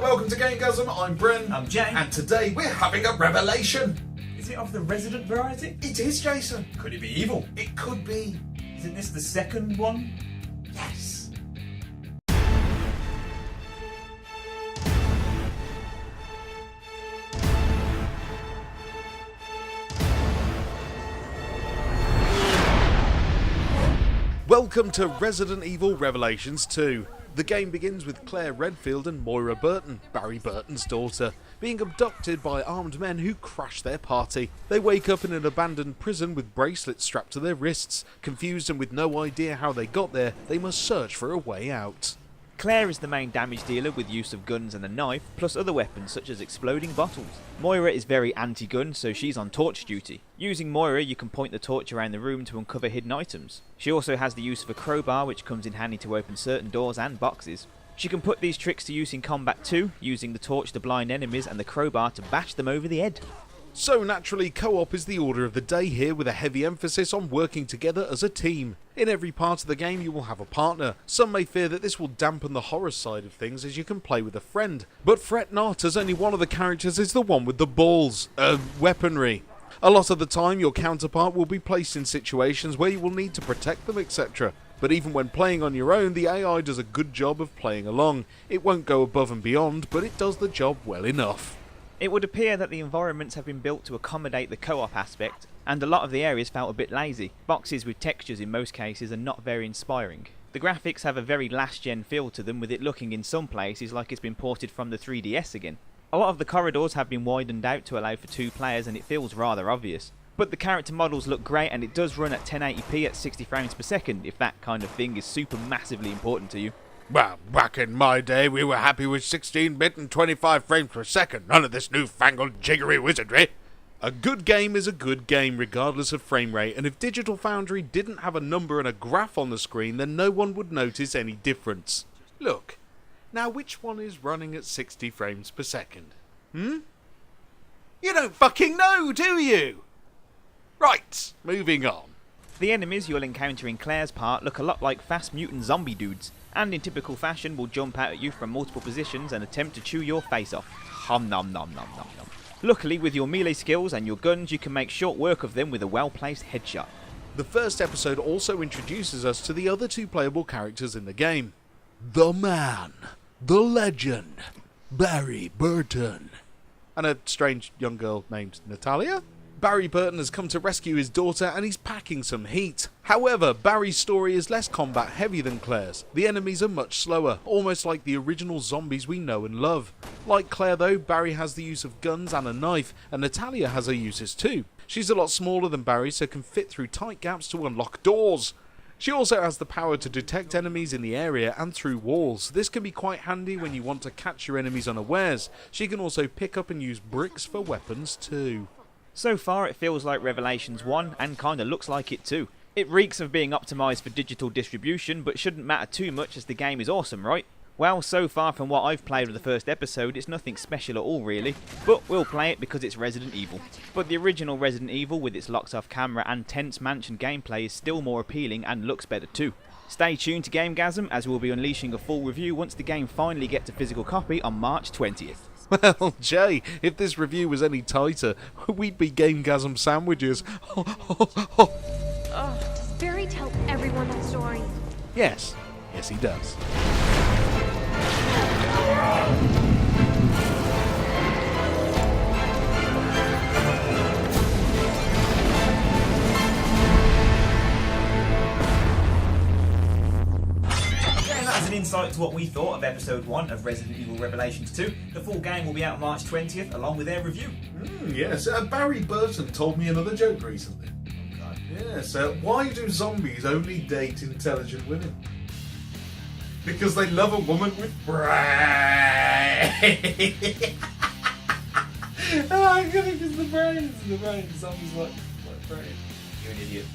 welcome to Gamegasm. I'm Bryn. I'm Jay. And today we're having a revelation. Is it of the resident variety? It is, Jason. Could it be evil? It could be. Isn't this the second one? Yes. Welcome to Resident Evil Revelations 2. The game begins with Claire Redfield and Moira Burton, Barry Burton's daughter, being abducted by armed men who crash their party. They wake up in an abandoned prison with bracelets strapped to their wrists. Confused and with no idea how they got there, they must search for a way out. Claire is the main damage dealer with use of guns and a knife, plus other weapons such as exploding bottles. Moira is very anti-gun, so she's on torch duty. Using Moira, you can point the torch around the room to uncover hidden items. She also has the use of a crowbar, which comes in handy to open certain doors and boxes. She can put these tricks to use in combat too, using the torch to blind enemies and the crowbar to bash them over the head. So naturally, co-op is the order of the day here, with a heavy emphasis on working together as a team. In every part of the game you will have a partner. Some may fear that this will dampen the horror side of things as you can play with a friend. But fret not, as only one of the characters is the one with the balls. Weaponry. A lot of the time your counterpart will be placed in situations where you will need to protect them, etc. But even when playing on your own, the AI does a good job of playing along. It won't go above and beyond, but it does the job well enough. It would appear that the environments have been built to accommodate the co-op aspect, and a lot of the areas felt a bit lazy. Boxes with textures in most cases are not very inspiring. The graphics have a very last-gen feel to them, with it looking in some places like it's been ported from the 3DS again. A lot of the corridors have been widened out to allow for 2 players, and it feels rather obvious. But the character models look great, and it does run at 1080p at 60 frames per second, if that kind of thing is super massively important to you. Well, back in my day, we were happy with 16-bit and 25 frames per second. None of this newfangled jiggery wizardry. A good game is a good game, regardless of frame rate, and if Digital Foundry didn't have a number and a graph on the screen, then no one would notice any difference. Look, now which one is running at 60 frames per second? You don't fucking know, do you? Right, moving on. The enemies you'll encounter in Claire's part look a lot like fast mutant zombie dudes, and in typical fashion will jump out at you from multiple positions and attempt to chew your face off. Hum nom nom nom nom nom. Luckily, with your melee skills and your guns, you can make short work of them with a well-placed headshot. The first episode also introduces us to the other 2 playable characters in the game. The man, the legend, Barry Burton. And a strange young girl named Natalia? Barry Burton has come to rescue his daughter and he's packing some heat. However, Barry's story is less combat heavy than Claire's. The enemies are much slower, almost like the original zombies we know and love. Like Claire though, Barry has the use of guns and a knife, and Natalia has her uses too. She's a lot smaller than Barry, so can fit through tight gaps to unlock doors. She also has the power to detect enemies in the area and through walls. This can be quite handy when you want to catch your enemies unawares. She can also pick up and use bricks for weapons too. So far it feels like Revelations 1, and kinda looks like it too. It reeks of being optimised for digital distribution, but shouldn't matter too much as the game is awesome, right? Well, so far from what I've played of the first episode, it's nothing special at all really, but we'll play it because it's Resident Evil. But the original Resident Evil, with its locked off camera and tense mansion gameplay, is still more appealing and looks better too. Stay tuned to Gamegasm, as we'll be unleashing a full review once the game finally gets a physical copy on March 20th. Well, Jay, if this review was any tighter, we'd be Gamegasm sandwiches. Does Barry tell everyone that story? Yes, he does. As an insight to what we thought of episode 1 of Resident Evil Revelations 2, the full game will be out March 20th along with their review. Yes, Barry Burton told me another joke recently. God. Yes, why do zombies only date intelligent women? Because they love a woman with brains. I think it's the brains. Zombies like brains. You're an idiot.